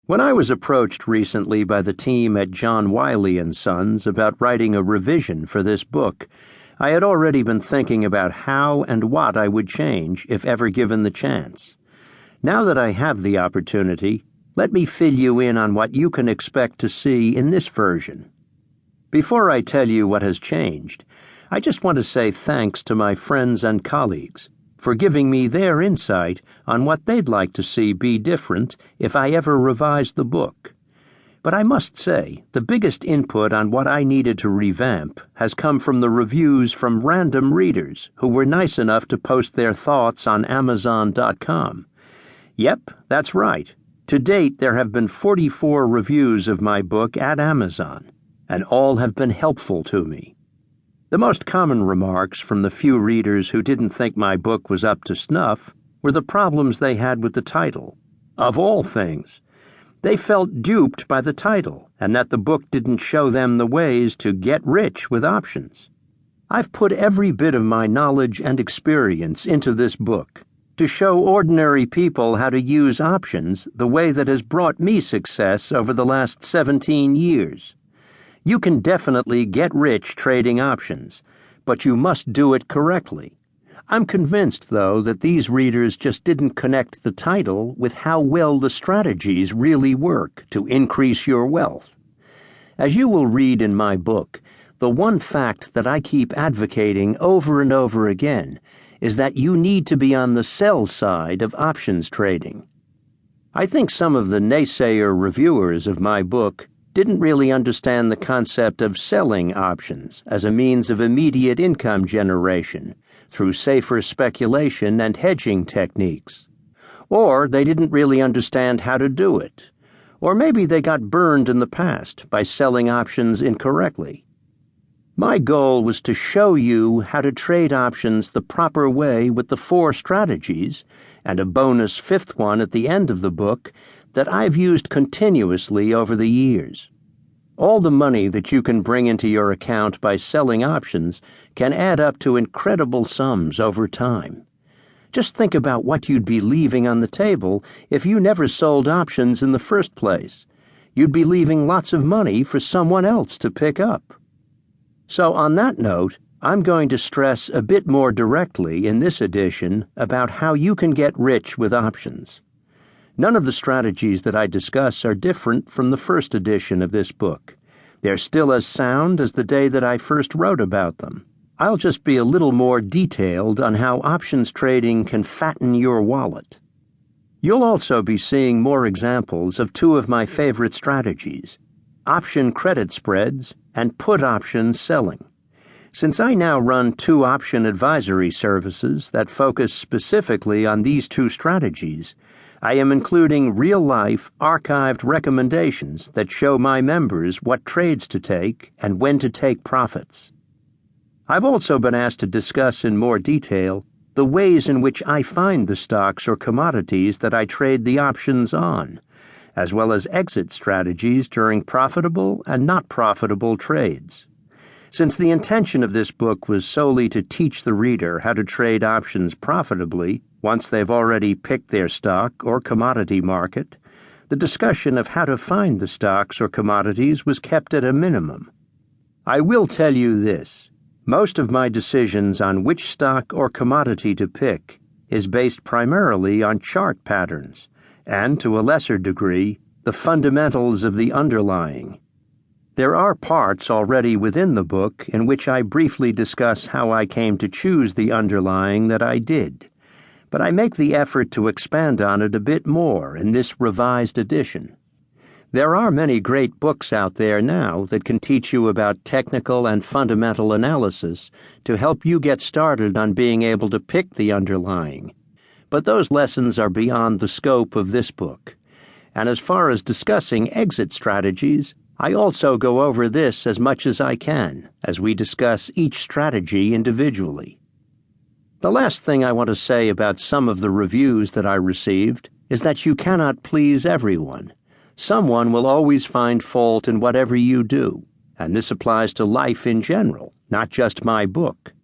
When I was approached recently by the team at John Wiley & Sons about writing a revision for this book, I had already been thinking about how and what I would change if ever given the chance. Now that I have the opportunity, let me fill you in on what you can expect to see in this version. Before I tell you what has changed, I just want to say thanks to my friends and colleagues for giving me their insight on what they'd like to see be different if I ever revised the book. But I must say, the biggest input on what I needed to revamp has come from the reviews from random readers who were nice enough to post their thoughts on Amazon.com. Yep, that's right. To date, there have been 44 reviews of my book at Amazon, and all have been helpful to me. The most common remarks from the few readers who didn't think my book was up to snuff were the problems they had with the title. Of all things, they felt duped by the title and that the book didn't show them the ways to get rich with options. I've put every bit of my knowledge and experience into this book to show ordinary people how to use options the way that has brought me success over the last 17 years. You can definitely get rich trading options, but you must do it correctly. I'm convinced, though, that these readers just didn't connect the title with how well the strategies really work to increase your wealth. As you will read in my book, the one fact that I keep advocating over and over again is that you need to be on the sell side of options trading. I think some of the naysayer reviewers of my book didn't really understand the concept of selling options as a means of immediate income generation through safer speculation and hedging techniques. Or they didn't really understand how to do it. Or maybe they got burned in the past by selling options incorrectly. My goal was to show you how to trade options the proper way with the 4 strategies, and a bonus 5th one at the end of the book, that I've used continuously over the years. All the money that you can bring into your account by selling options can add up to incredible sums over time. Just think about what you'd be leaving on the table if you never sold options in the first place. You'd be leaving lots of money for someone else to pick up. So on that note, I'm going to stress a bit more directly in this edition about how you can get rich with options. None of the strategies that I discuss are different from the first edition of this book. They're still as sound as the day that I first wrote about them. I'll just be a little more detailed on how options trading can fatten your wallet. You'll also be seeing more examples of 2 of my favorite strategies: option credit spreads and put option selling. Since I now run 2 option advisory services that focus specifically on these 2 strategies, I am including real-life, archived recommendations that show my members what trades to take and when to take profits. I've also been asked to discuss in more detail the ways in which I find the stocks or commodities that I trade the options on, as well as exit strategies during profitable and not profitable trades. Since the intention of this book was solely to teach the reader how to trade options profitably once they've already picked their stock or commodity market, the discussion of how to find the stocks or commodities was kept at a minimum. I will tell you this: most of my decisions on which stock or commodity to pick is based primarily on chart patterns, and to a lesser degree, the fundamentals of the underlying. There are parts already within the book in which I briefly discuss how I came to choose the underlying that I did, but I make the effort to expand on it a bit more in this revised edition. There are many great books out there now that can teach you about technical and fundamental analysis to help you get started on being able to pick the underlying, but those lessons are beyond the scope of this book. And as far as discussing exit strategies, I also go over this as much as I can as we discuss each strategy individually. The last thing I want to say about some of the reviews that I received is that you cannot please everyone. Someone will always find fault in whatever you do, and this applies to life in general, not just my book.